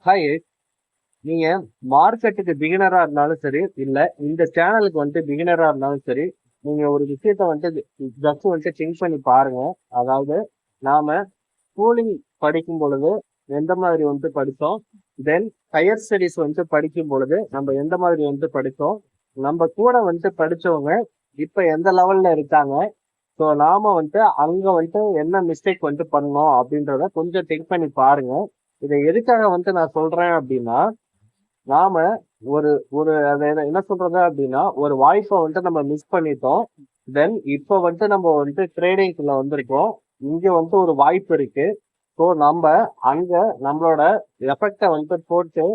Hi. நீங்க மார்க்கெட்டுக்கு பிகினரா இருந்தாலும் சரி, இல்ல இந்த சேனலுக்கு பிகினரா இருந்தாலும் சரி, நீங்க ஒரு விஷயத்த ஜஸ்ட் திங்க் பண்ணி பாருங்க. அதாவது நாம ஸ்கூலிங் படிக்கும் பொழுது எந்த மாதிரி படிச்சோம். தென் ஹையர் ஸ்டடீஸ் படிக்கும் பொழுது நம்ம எந்த மாதிரி படிச்சோம். நம்ம கூட படிச்சவங்க இப்ப எந்த லெவல்ல இருக்காங்க. ஸோ நாம அங்க என்ன மிஸ்டேக் பண்ணோம் அப்படின்றத கொஞ்சம் திங்க் பண்ணி பாருங்க. இதை எதுக்காக நான் சொல்றேன் அப்படின்னா, நாம ஒரு ஒரு அதை என்ன சொல்றது அப்படின்னா, ஒரு வாய்ப்பை நம்ம மிஸ் பண்ணிட்டோம். தென் இப்ப நம்ம ட்ரேடிங்க்குள்ள வந்திருக்கோம். இங்க ஒரு வாய்ப்பு இருக்கு. ஸோ நம்ம அங்க நம்மளோட எஃபெக்டை போட்டு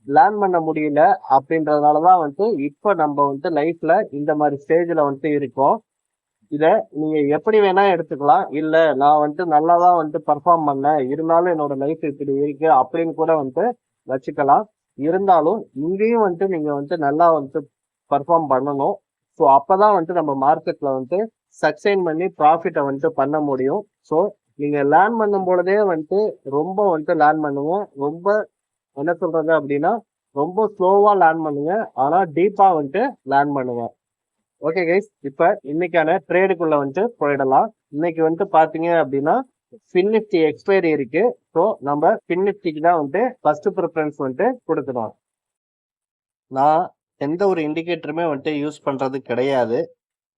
லேர்ன் பண்ண முடியல. அப்படின்றதுனாலதான் இப்ப நம்ம லைஃப்ல இந்த மாதிரி ஸ்டேஜ்ல இருக்கோம். இத நீங்க எப்படி வேணா எடுத்துக்கலாம். இல்ல நான் நல்லாதான் பெர்ஃபார்ம் பண்ணேன், இருந்தாலும் என்னோட லைஃப் இப்படி இருக்கு அப்படின்னு கூட வச்சுக்கலாம். இருந்தாலும் இங்கேயும் நீங்க நல்லா பெர்ஃபார்ம் பண்ணணும். ஸோ அப்பதான் நம்ம மார்க்கெட்ல சக்சைன் பண்ணி ப்ராஃபிட்டை பண்ண முடியும். ஸோ நீங்க லேர்ன் பண்ணும் பொழுதே ரொம்ப லேர்ன் பண்ணுங்க. ரொம்ப என்ன சொல்றது அப்படின்னா, ரொம்ப ஸ்லோவா லேர்ன் பண்ணுங்க. ஆனா டீப்பா லேர்ன் பண்ணுங்க. ஓகே கைஸ், இப்ப இன்னைக்கான ட்ரேடுக்குள்ள போயிடலாம். இன்னைக்கு பாத்தீங்க அப்படின்னா ஃபின் நிஃப்டி எக்ஸ்பைரி இருக்கு. ஸோ நம்ம ஃபின் நிஃப்டிக்கு தான் ஃபர்ஸ்ட் ப்ரிஃபரன்ஸ் கொடுக்கணும். நான் எந்த ஒரு இண்டிகேட்டருமே யூஸ் பண்றது கிடையாது.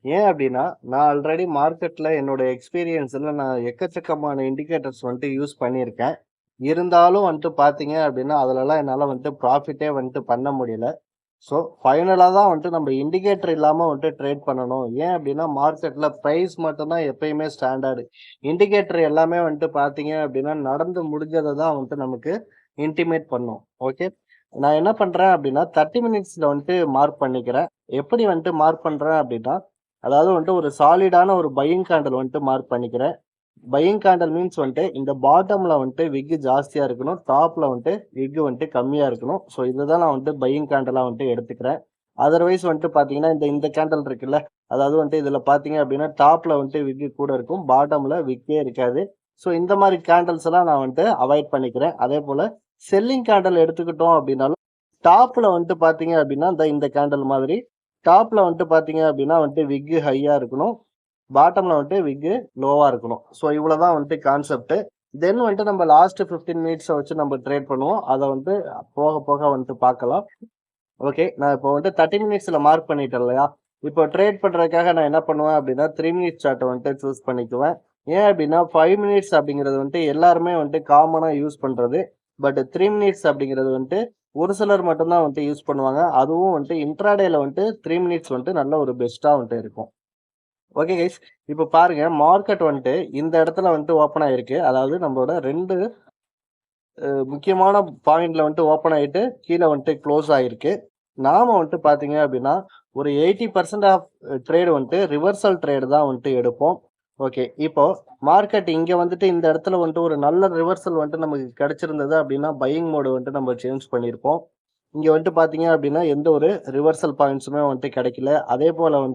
ஏன் அப்படின்னா, நான் ஆல்ரெடி மார்க்கெட்ல என்னோட எக்ஸ்பீரியன்ஸ்ல நான் எக்கச்சக்கமான இண்டிகேட்டர்ஸ் யூஸ் பண்ணியிருக்கேன். இருந்தாலும் பாத்தீங்க அப்படின்னா அதுலலாம் என்னால ப்ராஃபிட்டே பண்ண முடியல. ஸோ ஃபைனலாக தான் நம்ம இண்டிகேட்டர் இல்லாமல் ட்ரேட் பண்ணணும். ஏன் அப்படின்னா மார்க்கெட்டில் ப்ரைஸ் மட்டும்தான் எப்பயுமே ஸ்டாண்டர்டு. இண்டிகேட்டர் எல்லாமே பார்த்தீங்க அப்படின்னா நடந்து முடிஞ்சதை தான் நமக்கு இன்டிமேட் பண்ணும். ஓகே, நான் என்ன பண்ணுறேன் அப்படின்னா 30 மினிட்ஸில் மார்க் பண்ணிக்கிறேன். எப்படி மார்க் பண்ணுறேன் அப்படின்னா, அதாவது ஒரு சாலிடான ஒரு பையிங் கேண்டில் மார்க் பண்ணிக்கிறேன். பையிங் கேண்டில் மீன்ஸ் இந்த பாட்டம்ல விக் ஜாஸ்தியா இருக்கணும், டாப்ல விக் கம்மியா இருக்கணும். ஸோ இதுதான் நான் பையிங் கேண்டிலா எடுத்துக்கிறேன். அதர்வைஸ் பாத்தீங்கன்னா இந்த கேண்டில் இருக்குல்ல, அதாவது இதுல பாத்தீங்க அப்படின்னா டாப்ல விக் கூட இருக்கும், பாட்டம்ல விக்கே இருக்காது. ஸோ இந்த மாதிரி கேண்டில்ஸ் எல்லாம் நான் அவாய்ட் பண்ணிக்கிறேன். அதே போல செல்லிங் கேண்டில் எடுத்துக்கிட்டோம் அப்படின்னாலும் டாப்ல பாத்தீங்க அப்படின்னா இந்த கேண்டில் மாதிரி டாப்ல பாத்தீங்க அப்படின்னா விக் ஹையா இருக்கணும், பாட்டம்ல விக் லோவா இருக்கணும். ஸோ இவ்வளவுதான் கான்செப்ட். தென் நம்ம லாஸ்ட் 15 மினிட்ஸை வச்சு நம்ம ட்ரேட் பண்ணுவோம். அதை போக போக பார்க்கலாம். ஓகே, நான் இப்போ 30 மினிட்ஸ்ல மார்க் பண்ணிட்டேன் இல்லையா. இப்போ ட்ரேட் பண்றதுக்காக நான் என்ன பண்ணுவேன் அப்படின்னா 3 மினிட்ஸ் சார்ட்டை சூஸ் பண்ணிக்குவேன். ஏன் அப்படின்னா 5 மினிட்ஸ் அப்படிங்கிறது எல்லாருமே காமனா யூஸ் பண்றது. பட் 3 மினிட்ஸ் அப்படிங்கிறது ஒரு சிலர் மட்டும்தான் யூஸ் பண்ணுவாங்க. அதுவும் இன்ட்ராடேல 3 மினிட்ஸ் நல்ல ஒரு பெஸ்டா இருக்கும். ஓகே கைஸ், இப்போ பாருங்க மார்க்கெட் இந்த இடத்துல ஓப்பன் ஆயிருக்கு. அதாவது நம்மளோட 2 முக்கியமான பாயிண்ட்ல ஓப்பன் ஆயிட்டு கீழே க்ளோஸ் ஆயிருக்கு. நாம பாத்தீங்க அப்படின்னா ஒரு 80% ஆஃப் ட்ரேடு ரிவர்சல் ட்ரேடு தான் எடுப்போம். ஓகே, இப்போ மார்க்கெட் இங்க இந்த இடத்துல ஒரு நல்ல ரிவர்சல் நமக்கு கிடைச்சிருந்தது அப்படின்னா பையிங் மோடு நம்ம சேஞ்ச் பண்ணியிருப்போம். இங்க பாத்தீங்க அப்படின்னா எந்த ஒரு ரிவர்சல் பாயிண்ட்ஸுமே கிடைக்கல. அதே போல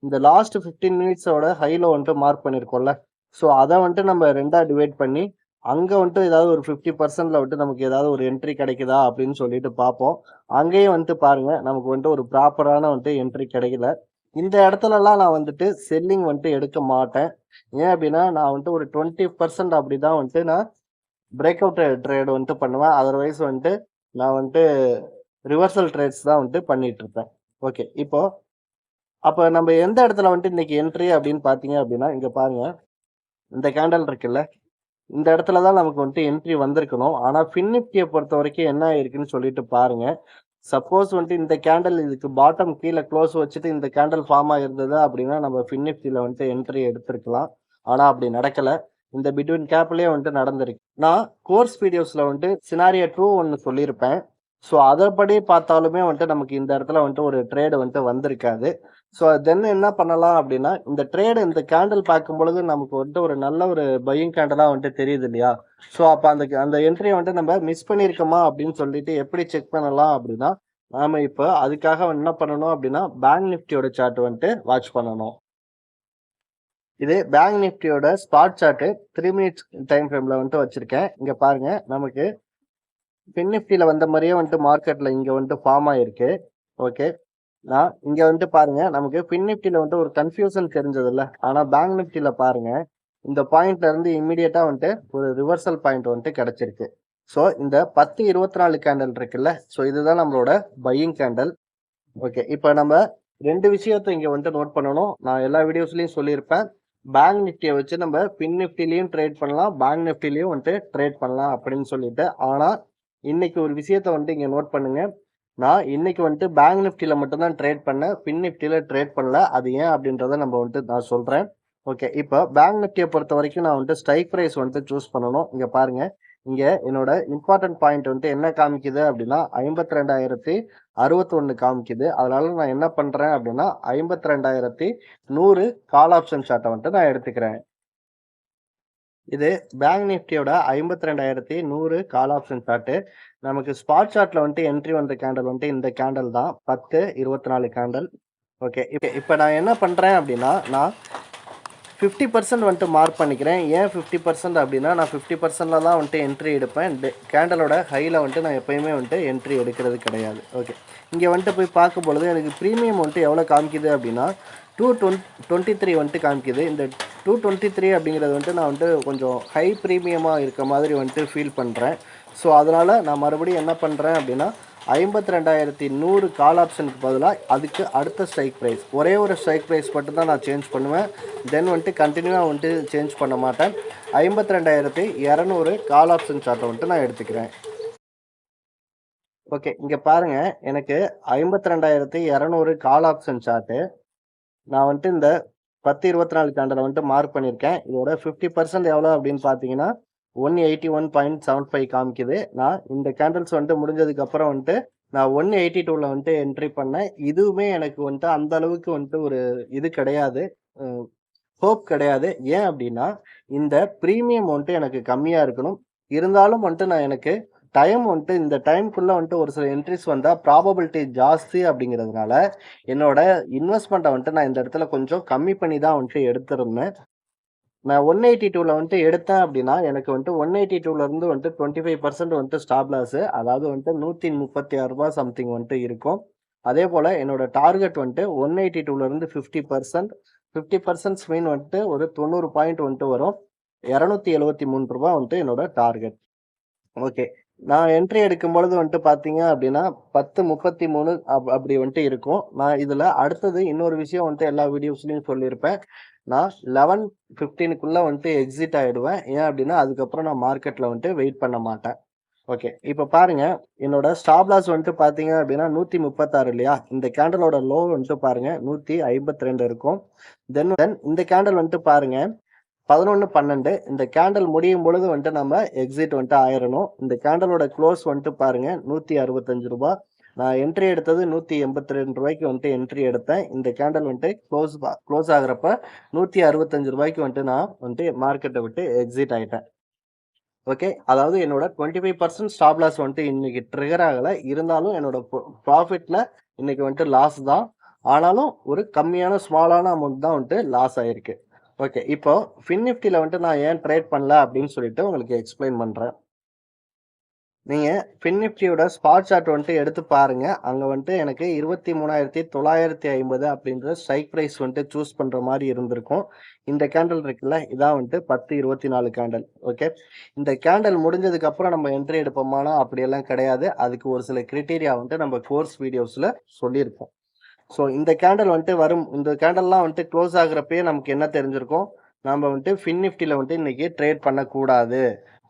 இந்த லாஸ்ட் 15 மினிட்ஸோட ஹைல மார்க் பண்ணிருக்கோம்ல. ஸோ அதை நம்ம ரெண்டா டிவைட் பண்ணி அங்க ஏதாவது ஒரு 50%ல நமக்கு ஏதாவது ஒரு என்ட்ரி கிடைக்குதா அப்படின்னு சொல்லிட்டு பார்ப்போம். அங்கேயும் பாருங்க நமக்கு ஒரு ப்ராப்பரான என்ட்ரி கிடைக்கல. இந்த இடத்துலலாம் நான் செல்லிங் எடுக்க மாட்டேன். ஏன் அப்படின்னா நான் ஒரு 20% அப்படிதான் நான் பிரேக் அவுட் ட்ரேட் பண்ணுவேன். அதர்வைஸ் நான் ரிவர்சல் ட்ரேட்ஸ் தான் பண்ணிட்டு இருப்பேன். ஓகே, இப்போ அப்ப நம்ம எந்த இடத்துல இன்னைக்கு என்ட்ரி அப்படின்னு பாத்தீங்க அப்படின்னா, இங்க பாருங்க இந்த கேண்டல் இருக்குல்ல, இந்த இடத்துல தான் நமக்கு என்ட்ரி வந்திருக்கணும். ஆனா ஃபின் நிஃப்டியை பொறுத்த வரைக்கும் என்ன ஆயிருக்குன்னு சொல்லிட்டு பாருங்க. சப்போஸ் இந்த கேண்டல் இதுக்கு பாட்டம் கீழே க்ளோஸ் வச்சுட்டு இந்த கேண்டல் ஃபார்ம் ஆகிருந்தது அப்படின்னா நம்ம ஃபின் நிஃப்டியில என்ட்ரி எடுத்திருக்கலாம். ஆனா அப்படி நடக்கல. இந்த பிட்வீன் கேப்லயே நடந்திருக்கு. நான் கோர்ஸ் வீடியோஸ்ல சினாரியோ 2 ஒன்னு சொல்லியிருப்பேன். ஸோ அதன்படி பார்த்தாலுமே நமக்கு இந்த இடத்துல ஒரு ட்ரேடு வந்திருக்காது. ஸோ தென் என்ன பண்ணலாம் அப்படின்னா, இந்த ட்ரேடு இந்த கேண்டில் பார்க்கும் பொழுது நமக்கு ஒரு நல்ல ஒரு பையிங் கேண்டலா தெரியுது இல்லையா. ஸோ அப்ப அந்த அந்த என்ட்ரியை நம்ம மிஸ் பண்ணியிருக்கோமா அப்படின்னு சொல்லிட்டு எப்படி செக் பண்ணலாம் அப்படின்னா, நாம இப்ப அதுக்காக என்ன பண்ணணும் அப்படின்னா பேங்க் நிஃப்டியோட சார்ட் வாட்ச் பண்ணணும். இது பேங்க் நிஃப்டியோட ஸ்பாட் சார்ட் 3 மினிட்ஸ் டைம் ஃப்ரேம்ல வச்சிருக்கேன். இங்க பாருங்க, நமக்கு ஃபின் நிஃப்டில வந்த மாதிரியே வந்துட்டு மார்க்கெட்ல இங்க வந்துட்டு ஃபார்ம் ஆயிருக்கு. ஓகே. நான் இங்க வந்துட்டு பாருங்க, நமக்கு ஃபின் நிஃப்டில வந்துட்டு ஒரு கன்ஃப்யூஷன் தெரிஞ்சதுல்ல. ஆனா பேங்க் நிஃப்டில பாருங்க, இந்த பாயிண்ட்ல இருந்து இம்மீடியட்டா வந்துட்டு ஒரு ரிவர்சல் பாயிண்ட் வந்துட்டு கிடைச்சிருக்கு. ஸோ இந்த 10-24 கேண்டல் இருக்குல்ல, ஸோ இதுதான் நம்மளோட பையிங் கேண்டல். ஓகே. இப்ப நம்ம 2 விஷயத்த இங்க வந்துட்டு நோட் பண்ணணும். நான் எல்லா வீடியோஸ்லயும் சொல்லியிருப்பேன். பேங்க் நிஃப்டிய வச்சு நம்ம ஃபின் நிஃப்டிலயும் ட்ரேட் பண்ணலாம். பேங்க் நிஃப்டிலயும் வந்துட்டு ட்ரேட் பண்ணலாம் அப்படின்னு சொல்லிட்டு. ஆனா, இன்னைக்கு ஒரு விஷயத்த வந்துட்டு இங்க நோட் பண்ணுங்க. நான் இன்னைக்கு வந்துட்டு பேங்க் நிஃப்டில மட்டும் தான் ட்ரேட் பண்ணேன். ஃபின் நிஃப்டில ட்ரேட் பண்ணல. அது ஏன் அப்படின்றத நம்ம வந்துட்டு நான் சொல்றேன். ஓகே. இப்ப பேங்க் நிஃப்டிய பொறுத்தவரைக்கும் நான் வந்துட்டு ஸ்ட்ரைக் பிரைஸ் வந்துட்டு சூஸ் பண்ணணும். இங்க பாருங்க. இங்க என்னோட இம்பார்ட்டன்ட் பாயிண்ட் வந்துட்டு என்ன காமிக்குது அப்படின்னா 52,061 காமிக்குது. அதனால நான் என்ன பண்றேன் அப்படின்னா 52,100 கால் ஆப்ஷன் சார்ட்ட வந்துட்டு நான் எடுத்துக்கிறேன். இது பேங்க் நிஃப்டியோட 52,100 கால் ஆப்ஷன் சார்ட். நமக்கு ஸ்பாட் சார்ட்ல வந்துட்டு என்ட்ரி வந்த கேண்டல் வந்துட்டு இந்த கேண்டல் தான் 10-24 கேண்டல். ஓகே. இப்ப நான் என்ன பண்றேன் அப்படின்னா, நான் 50% வந்துட்டு மார்க் பண்ணிக்கிறேன். ஏன் 50% அப்படின்னா, நான் 50%ல தான் வந்துட்டு என்ட்ரி எடுப்பேன். கேண்டலோட ஹைல வந்துட்டு நான் எப்பயுமே வந்துட்டு என்ட்ரி எடுக்கிறது கிடையாது. ஓகே. இங்க வந்துட்டு போய் பார்க்கும்பொழுது எனக்கு பிரீமியம் வந்துட்டு எவ்வளோ காமிக்குது அப்படின்னா 223 வந்துட்டு காமிக்குது. இந்த 223 அப்படிங்கிறது வந்துட்டு நான் வந்துட்டு கொஞ்சம் ஹை பிரீமியமா இருக்க மாதிரி வந்துட்டு ஃபீல் பண்றேன். ஸோ அதனால நான் மறுபடியும் என்ன பண்றேன் அப்படின்னா 52,100 கால் ஆப்ஷனுக்கு பதிலா அதுக்கு அடுத்த ஸ்ட்ரைக் பிரைஸ் ஒரே ஒரு ஸ்ட்ரைக் பிரைஸ் மட்டும் தான் நான் சேஞ்ச் பண்ணுவேன். தென் வந்துட்டு கண்டினியூவா வந்துட்டு சேஞ்ச் பண்ண மாட்டேன். 52,200 கால் ஆப்ஷன் சார்ட்ட வந்துட்டு நான் எடுத்துக்கிறேன். ஓகே. இங்க பாருங்க, எனக்கு 52,200 கால் ஆப்ஷன் சார்ட். நான் வந்துட்டு இந்த 10-24 கேண்டல வந்துட்டு மார்க் பண்ணியிருக்கேன். இதோட 50% எவ்வளோ அப்படின்னு பார்த்தீங்கன்னா 181.75 காமிக்குது. நான் இந்த கேண்டல்ஸ் வந்துட்டு முடிஞ்சதுக்கு அப்புறம் வந்துட்டு நான் 182ல வந்துட்டு என்ட்ரி பண்ணேன். இதுவுமே எனக்கு வந்துட்டு அந்த அளவுக்கு வந்துட்டு ஒரு இது கிடையாது. ஹோப் கிடையாது. ஏன் அப்படின்னா, இந்த பிரீமியம் வந்துட்டு எனக்கு கம்மியா இருக்கணும். இருந்தாலும் வந்துட்டு நான் எனக்கு டைம் வந்துட்டு இந்த டைம்க்குள்ள வந்துட்டு ஒரு சில என்ட்ரிஸ் வந்தா ப்ராபபிலிட்டி ஜாஸ்தி அப்படிங்கிறதுனால, என்னோட இன்வெஸ்ட்மெண்ட்ட வந்துட்டு நான் இந்த இடத்துல கொஞ்சம் கம்மி பண்ணி தான் வந்துட்டு எடுத்திருந்தேன். நான் 182ல வந்துட்டு எடுத்தேன் அப்படின்னா, எனக்கு வந்துட்டு 182ல இருந்து வந்துட்டு 25% வந்துட்டு ஸ்டாப் லாஸ். அதாவது வந்துட்டு ரூ. 136 சம்திங் வந்துட்டு இருக்கும். அதேபோல என்னோட டார்கெட் வந்துட்டு 182ல இருந்து 50%. 50% மீன் வந்துட்டு ஒரு 90 பாயிண்ட் வந்துட்டு வரும். ரூ. 273 வந்துட்டு என்னோட டார்கெட். ஓகே. நான் என்ட்ரி எடுக்கும்பொழுது வந்துட்டு பார்த்தீங்க அப்படின்னா, 10:33 அப்படி வந்துட்டு இருக்கும். நான் இதுல அடுத்தது இன்னொரு விஷயம் வந்துட்டு எல்லா வீடியோஸ்லயும் சொல்லியிருப்பேன். நான் 11:15க்குள்ள வந்துட்டு எக்ஸிட் ஆயிடுவேன். ஏன் அப்படின்னா, அதுக்கப்புறம் நான் மார்க்கெட்ல வந்துட்டு வெயிட் பண்ண மாட்டேன். ஓகே. இப்ப பாருங்க, என்னோட ஸ்டாப் லாஸ் வந்துட்டு பார்த்தீங்க அப்படின்னா 136 இல்லையா? இந்த கேண்டலோட லோ வந்துட்டு பாருங்க 152 இருக்கும். தென் இந்த கேண்டல் வந்துட்டு பாருங்க 11:12 இந்த கேண்டல் முடியும் பொழுது வந்துட்டு நம்ம எக்ஸிட் வந்துட்டு ஆயிரணும். இந்த கேண்டலோட க்ளோஸ் வந்துட்டு பாருங்க ரூ. 165. நான் என்ட்ரி எடுத்தது ரூ. 182 வந்துட்டு என்ட்ரி எடுத்தேன். இந்த கேண்டல் வந்துட்டு க்ளோஸ் ஆகுறப்ப ரூ. 165 வந்துட்டு நான் வந்துட்டு மார்க்கெட்ட விட்டு எக்ஸிட் ஆயிட்டேன். ஓகே. அதாவது என்னோட 25% ஸ்டாப் லாஸ் வந்துட்டு இன்னைக்கு ட்ரிகர் ஆகல. இருந்தாலும் என்னோட ப்ராஃபிட்ல இன்னைக்கு வந்துட்டு லாஸ் தான். ஆனாலும் ஒரு கம்மியான ஸ்மாலான அமௌண்ட் தான் வந்துட்டு லாஸ் ஆயிருக்கு. ஓகே. இப்போ ஃபின் நிஃப்டில வந்துட்டு நான் ஏன் ட்ரேட் பண்ணல அப்படின்னு சொல்லிட்டு உங்களுக்கு எக்ஸ்பிளைன் பண்றேன். நீங்க ஃபின் நிஃப்டியோட ஸ்பாட் சார்ட் வந்துட்டு எடுத்து பாருங்க. அங்க வந்துட்டு எனக்கு 23,950 அப்படின்ற ஸ்ட்ரைக் பிரைஸ் வந்துட்டு சூஸ் பண்ற மாரி இருந்திருக்கும். இந்த கேண்டல் இருக்குல்ல, இதான் வந்துட்டு 10-24 கேண்டல். ஓகே. இந்த கேண்டல் முடிஞ்சதுக்கு அப்புறம் நம்ம என்ட்ரி எடுப்போமானா அப்படியெல்லாம் கிடையாது. அதுக்கு ஒரு சில கிரைட்டீரியா வந்துட்டு நம்ம கோர்ஸ் வீடியோஸ்ல சொல்லியிருப்போம். ஸோ இந்த கேண்டல் வந்துட்டு இந்த கேண்டல்லாம் வந்துட்டு க்ளோஸ் ஆகுறப்பயே நமக்கு என்ன தெரிஞ்சிருக்கும்? நாம வந்துட்டு ஃபின் நிஃப்டில வந்துட்டு இன்னைக்கு ட்ரேட் பண்ணக்கூடாது.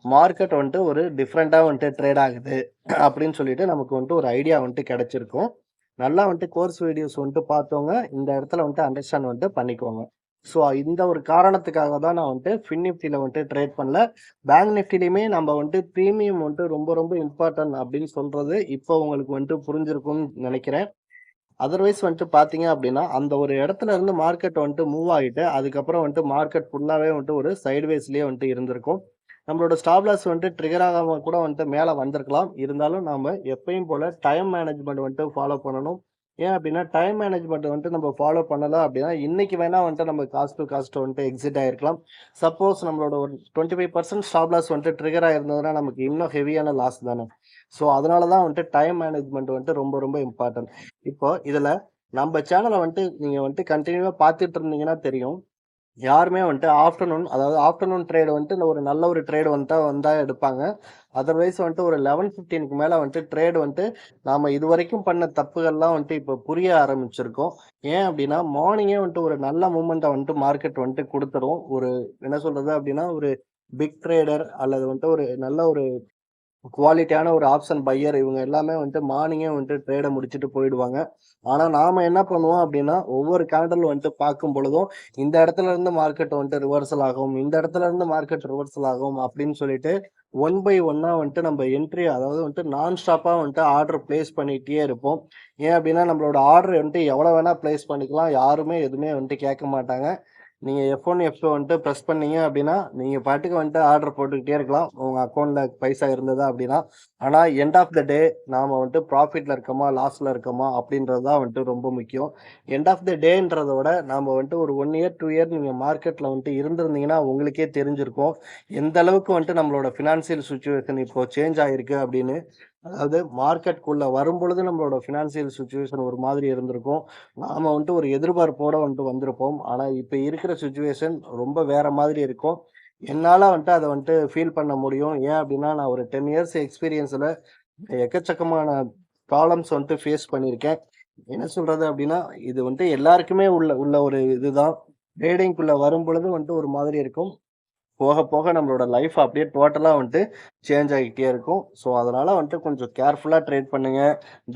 மார்க்கெட் வந்துட்டு ஒரு டிஃபரெண்ட்டா வந்துட்டு ட்ரேட் ஆகுது அப்படின்னு சொல்லிட்டு நமக்கு வந்துட்டு ஒரு ஐடியா வந்துட்டு கிடைச்சிருக்கும். நல்லா வந்துட்டு கோர்ஸ் வீடியோஸ் வந்துட்டு பார்த்தவங்க இந்த இடத்துல வந்துட்டு அண்டர்ஸ்டாண்ட் வந்துட்டு பண்ணிக்கோங்க. ஸோ இந்த ஒரு காரணத்துக்காக தான் நான் வந்துட்டு ஃபின் நிஃப்டில வந்துட்டு ட்ரேட் பண்ணல. பேங்க் நிஃப்டிலயுமே நம்ம வந்துட்டு பிரீமியம் வந்துட்டு ரொம்ப ரொம்ப இம்பார்ட்டன்ட் அப்படின்னு சொல்றது இப்போ உங்களுக்கு வந்துட்டு புரிஞ்சிருக்கும்னு நினைக்கிறேன். அதர்வைஸ் வந்துட்டு பார்த்தீங்க அப்படின்னா, அந்த ஒரு இடத்துல இருந்து மார்க்கெட் வந்துட்டு மூவ் ஆயிட்டு, அதுக்கப்புறம் வந்துட்டு மார்க்கெட் ஃபுல்லாவே வந்துட்டு ஒரு சைட்வேஸ்லயே வந்துட்டு இருந்திருக்கும். நம்மளோட ஸ்டாப் லாஸ் வந்துட்டு ட்ரிகர் ஆகாம கூட வந்துட்டு மேல வந்திருக்கலாம். இருந்தாலும் நாம எப்பயும் போல டைம் மேனேஜ்மென்ட் வந்துட்டு ஃபாலோ பண்ணணும். ஏன் அப்படின்னா டைம் மேனேஜ்மெண்ட் வந்துட்டு நம்ம ஃபாலோ பண்ணல அப்படின்னா இன்னைக்கு வேணா வந்துட்டு நம்ம காஸ்ட் டு காஸ்ட் வந்துட்டு எக்ஸிட் ஆயிருக்கலாம். சப்போஸ் நம்மளோட ஒரு 25% ஸ்டாப் லாஸ் வந்துட்டு ட்ரிகர் ஆயிருந்ததுன்னா நமக்கு இன்னும் ஹெவியான லாஸ் தானே. ஸோ அதனால தான் வந்துட்டு டைம் மேனேஜ்மெண்ட் வந்துட்டு ரொம்ப ரொம்ப இம்பார்ட்டன்ட். இப்போ இதுல நம்ம சேனலை வந்துட்டு நீங்க வந்துட்டு கண்டினியூவா பார்த்துட்டு இருந்தீங்கன்னா தெரியும். யாருமே வந்துட்டு அதாவது ஆஃப்டர்நூன் ட்ரேட் வந்துட்டு இந்த ஒரு நல்ல ஒரு ட்ரேட் வந்தா எடுப்பாங்க. அதர்வைஸ் வந்துட்டு ஒரு 11:15க்கு மேல வந்துட்டு ட்ரேட் வந்துட்டு நாம இதுவரைக்கும் பண்ண தப்புகள்லாம் வந்துட்டு இப்ப புரிய ஆரம்பிச்சிருக்கோம். ஏன் அப்படின்னா, மார்னிங்கே வந்துட்டு ஒரு நல்ல மூவ்மெண்ட்ட வந்துட்டு மார்க்கெட் வந்துட்டு குடுத்துரும். ஒரு என்ன சொல்றது அப்படின்னா, ஒரு பிக் ட்ரேடர் அல்லது வந்துட்டு ஒரு நல்ல ஒரு குவாலிட்டியான ஒரு ஆப்ஷன் பையர் இவங்க எல்லாமே வந்துட்டு மார்னிங்கே வந்துட்டு ட்ரேட முடிச்சுட்டு போயிடுவாங்க. ஆனா நாம என்ன பண்ணுவோம் அப்படின்னா, ஒவ்வொரு கேண்டில் வந்துட்டு பார்க்கும் பொழுதும், இந்த இடத்துல இருந்து மார்க்கெட் வந்துட்டு ரிவர்சல் ஆகும். இந்த இடத்துல இருந்து மார்க்கெட் ரிவர்சல் ஆகும் அப்படின்னு சொல்லிட்டு ஒன் பை ஒன்னா வந்துட்டு நம்ம என்ட்ரி அதாவது வந்துட்டு நான் ஸ்டாப்பா வந்துட்டு ஆர்டர் பிளேஸ் பண்ணிட்டே இருப்போம். ஏன் அப்படின்னா நம்மளோட ஆர்டர் வந்துட்டு எவ்வளவு வேணா பிளேஸ் பண்ணிக்கலாம். யாருமே எதுவுமே வந்துட்டு கேட்க மாட்டாங்க. நீங்க F1, F2 வந்துட்டு பிரஸ் பண்ணீங்க அப்படின்னா, நீங்க பாட்டுக்கு வந்துட்டு ஆர்டர் போட்டுக்கிட்டே இருக்கலாம். உங்க அக்கவுண்ட்ல பைசா இருந்தது அப்படின்னா. ஆனா எண்ட் ஆஃப் த டே நாம வந்துட்டு ப்ராஃபிட்ல இருக்கோமா, லாஸ்ல இருக்கோமா அப்படின்றது தான் வந்துட்டு ரொம்ப முக்கியம். எண்ட் ஆஃப் த டேன்றத விட நாம வந்துட்டு ஒரு 1 இயர், 2 இயர் நீங்க மார்க்கெட்ல வந்துட்டு இருந்திருந்தீங்கன்னா, உங்களுக்கே தெரிஞ்சிருக்கும். எந்த அளவுக்கு வந்துட்டு நம்மளோட ஃபினான்சியல் சிச்சுவேஷன் இப்போ சேஞ்ச் ஆயிருக்கு அப்படின்னு. அதாவது மார்க்கெட்குள்ள வரும்பொழுது நம்மளோட ஃபினான்சியல் சிச்சுவேஷன் ஒரு மாதிரி இருந்திருக்கும். நாம வந்துட்டு ஒரு எதிர்பார்ப்போட வந்துட்டு வந்திருப்போம். ஆனா இப்ப இருக்கிற சிச்சுவேஷன் ரொம்ப வேற மாதிரி இருக்கும். என்னால வந்துட்டு அத வந்துட்டு ஃபீல் பண்ண முடியும். ஏன் அப்டின்னா, நான் ஒரு 10 இயர்ஸ் எக்ஸ்பீரியன்ஸ்ல எக்கச்சக்கமான ப்ராப்ளம்ஸ் வந்துட்டு ஃபேஸ் பண்ணியிருக்கேன். என்ன சொல்றது அப்டின்னா, இது வந்துட்டு எல்லாருக்குமே உள்ள உள்ள ஒரு இதுதான். ட்ரேடிங்குள்ள வரும்பொழுது வந்துட்டு ஒரு மாதிரி இருக்கும். போக போக நம்மளோட லைஃப் அப்படியே டோட்டலா வந்துட்டு சேஞ்ச் ஆகிட்டே இருக்கும். ஸோ அதனால வந்துட்டு கொஞ்சம் கேர்ஃபுல்லா ட்ரேட் பண்ணுங்க.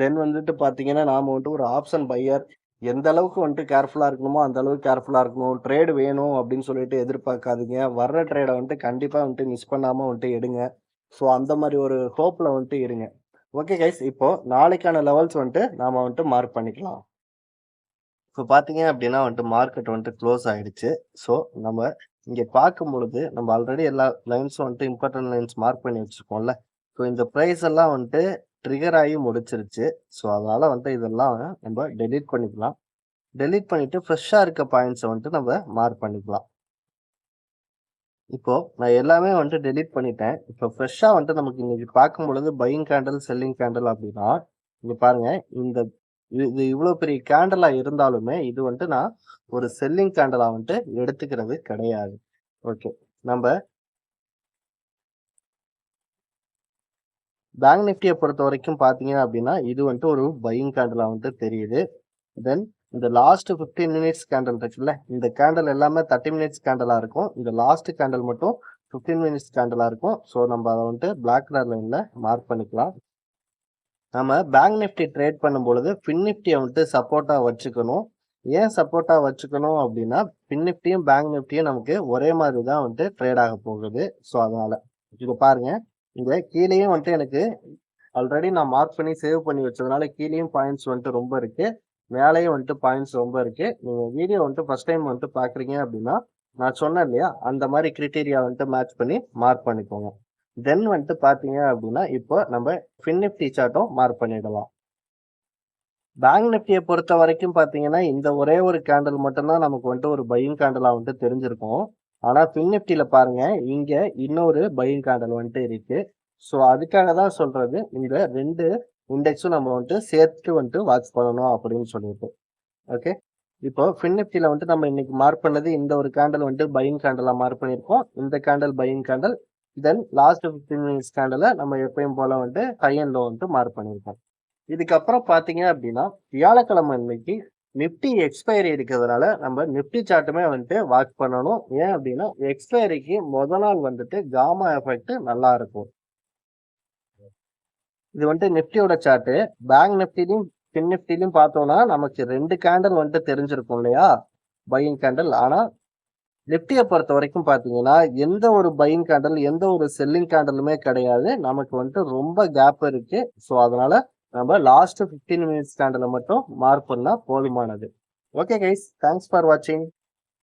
தென் வந்துட்டு பார்த்தீங்கன்னா, நாம வந்துட்டு ஒரு ஆப்ஷன் பையர் எந்த அளவுக்கு வந்துட்டு கேர்ஃபுல்லா இருக்கணுமோ, அந்த அளவுக்கு கேர்ஃபுல்லா இருக்கணும். ட்ரேட் வேணும் அப்படின்னு சொல்லிட்டு எதிர்பார்க்காதீங்க. வர்ற ட்ரேட வந்துட்டு கண்டிப்பா வந்துட்டு மிஸ் பண்ணாம வந்துட்டு எடுங்க. ஸோ அந்த மாரி ஒரு ஹோப்ல வந்துட்டு இருங்க. ஓகே கைஸ், இப்போ நாளைக்கான லெவல்ஸ் வந்துட்டு நாம வந்துட்டு மார்க் பண்ணிக்கலாம். இப்போ பார்த்தீங்க அப்படின்னா வந்துட்டு மார்க்கெட் வந்துட்டு க்ளோஸ் ஆயிடுச்சு. ஸோ நம்ம இங்க பார்க்கும்பொழுது நம்ம ஆல்ரெடி எல்லா லைன்ஸும் வந்துட்டு இம்பார்ட்டன்ட் லைன்ஸ் மார்க் பண்ணி வச்சிருக்கோம்ல. ஸோ இந்த பிரைஸ் எல்லாம் வந்துட்டு ட்ரிகர் ஆகி முடிச்சிருச்சு. ஸோ அதனால வந்துட்டு இதெல்லாம் நம்ம டெலீட் பண்ணிக்கலாம். டெலீட் பண்ணிட்டு ஃப்ரெஷ்ஷா இருக்க பாயிண்ட்ஸை வந்துட்டு நம்ம மார்க் பண்ணிக்கலாம். இப்போ நான் எல்லாமே வந்துட்டு டெலீட் பண்ணிட்டேன். இப்போ ஃப்ரெஷ்ஷா வந்துட்டு நமக்கு இன்னைக்கு பார்க்கும்பொழுது பையிங் கேண்டில், செல்லிங் கேண்டில் அப்படின்னா, இங்க பாருங்க இந்த இது இவ்வளவு பெரிய கேண்டலா இருந்தாலுமே, இது வந்துட்டு நான் ஒரு செல்லிங் கேண்டலா வந்துட்டு எடுத்துக்கிறது கிடையாது. ஓகே. நம்ப பேங்க் நிஃப்டிய பொறுத்தவரைக்கும் பார்த்தீங்க அப்படின்னா, இது வந்துட்டு ஒரு பையிங் கேண்டலா வந்துட்டு தெரியுது. தென் இந்த லாஸ்ட் 15 மினிட்ஸ் கேண்டில் இருக்குல்ல, இந்த கேண்டில் எல்லாமே 30 மினிட்ஸ் கேண்டிலா இருக்கும். இந்த லாஸ்ட் கேண்டில் மட்டும் 15 மினிட்ஸ் கேண்டிலா இருக்கும். ஸோ நம்ம அத வந்துட்டு பிளாக் கலர் லைன்ல மார்க் பண்ணிக்கலாம். நம்ம பேங்க் நிஃப்டி ட்ரேட் பண்ணும்பொழுது ஃபின் நிஃப்டிய வந்துட்டு சப்போர்ட்டா வச்சுக்கணும். ஏன் சப்போர்ட்டா வச்சுக்கணும் அப்படின்னா, ஃபின் நிஃப்டியும், பேங்க் நிஃப்டியும் நமக்கு ஒரே மாதிரி தான் வந்துட்டு ட்ரேட் ஆக போகுது. ஸோ அதனால. இங்க பாருங்க. இங்க கீழயும் வந்துட்டு எனக்கு ஆல்ரெடி நான் மார்க் பண்ணி சேவ் பண்ணி வச்சதுனால கீழயும் பாயிண்ட்ஸ் வந்துட்டு ரொம்ப இருக்கு. மேலயும் வந்துட்டு பாயிண்ட்ஸ் ரொம்ப இருக்கு. நீங்க வீடியோ வந்துட்டு ஃபர்ஸ்ட் டைம் வந்துட்டு பார்க்குறீங்க அப்படின்னா, நான் சொன்னேன் இல்லையா? அந்த மாரி கிரைட்டீரியா வந்துட்டு மேட்ச் பண்ணி மார்க் பண்ணிக்கோங்க. தென் வந்துட்டு பார்த்தீங்க அப்படின்னா, இப்போ நம்ம ஃபின் நிஃப்டி சார்ட்டும் மார்க் பண்ணிடலாம். பேங்க் நிஃப்டிய பொறுத்தவரைக்கும் பார்த்தீங்கன்னா, இந்த ஒரே ஒரு கேண்டில் மட்டும் தான் நமக்கு வந்துட்டு ஒரு பையிங் கேண்டிலா வந்துட்டு தெரிஞ்சிருக்கும். ஆனா ஃபின் நிஃப்டில பாருங்க, இங்க இன்னொரு பையிங் கேண்டில் வந்துட்டு இருக்கு. ஸோ அதுக்காக தான் சொல்றது, இந்த 2 இண்டெக்ஸும் நம்ம வந்துட்டு சேர்த்து வந்துட்டு வாட்ச் பண்ணணும் அப்படின்னு சொல்லிட்டு. ஓகே. இப்போ ஃபின் நிஃப்டில வந்துட்டு நம்ம இன்னைக்கு மார்க் பண்ணது இந்த ஒரு கேண்டில் வந்துட்டு பையிங் கேண்டிலா மார்க் பண்ணியிருக்கோம். இந்த candle buying candle. Then last 15 minutes கேண்டில நம்ம எப்பயும் போல வந்துட்டு ஹை அண்ட் லோ வந்துட்டு மார்க் பண்ணியிருக்கோம். இதுக்கப்புறம் பார்த்தீங்க அப்படின்னா, வியாழக்கிழமை அன்னைக்கு நிஃப்டி எக்ஸ்பைரி இருக்கிறதுனால நம்ம நிஃப்டி சார்ட்டுமே வந்துட்டு வாட்ச் பண்ணணும். ஏன் அப்படின்னா, எக்ஸ்பைரிக்கு மொத நாள் வந்துட்டு காமா எஃபெக்ட் நல்லா இருக்கும். இது வந்துட்டு நிஃப்டியோட சார்ட்டு. பேங்க் நிஃப்டிலையும், ஃபின் நிஃப்டிலையும் பார்த்தோம்னா, நமக்கு 2 கேண்டில் வந்துட்டு தெரிஞ்சிருக்கும் இல்லையா? Buying candle. ஆனா நிஃப்டிய பொறுத்தவரைக்கும் பார்த்தீங்கன்னா, எந்த ஒரு பையிங் கேண்டில், எந்த ஒரு செல்லிங் கேண்டிலுமே கிடையாது. நமக்கு வந்துட்டு ரொம்ப கேப் இருக்கு. ஸோ அதனால நம்ம லாஸ்ட் 15 மினிட்ஸ் கேண்டில மட்டும் மார்க் பண்ணா போதுமானது. Okay guys. தேங்க்ஸ் ஃபார் வாட்சிங்.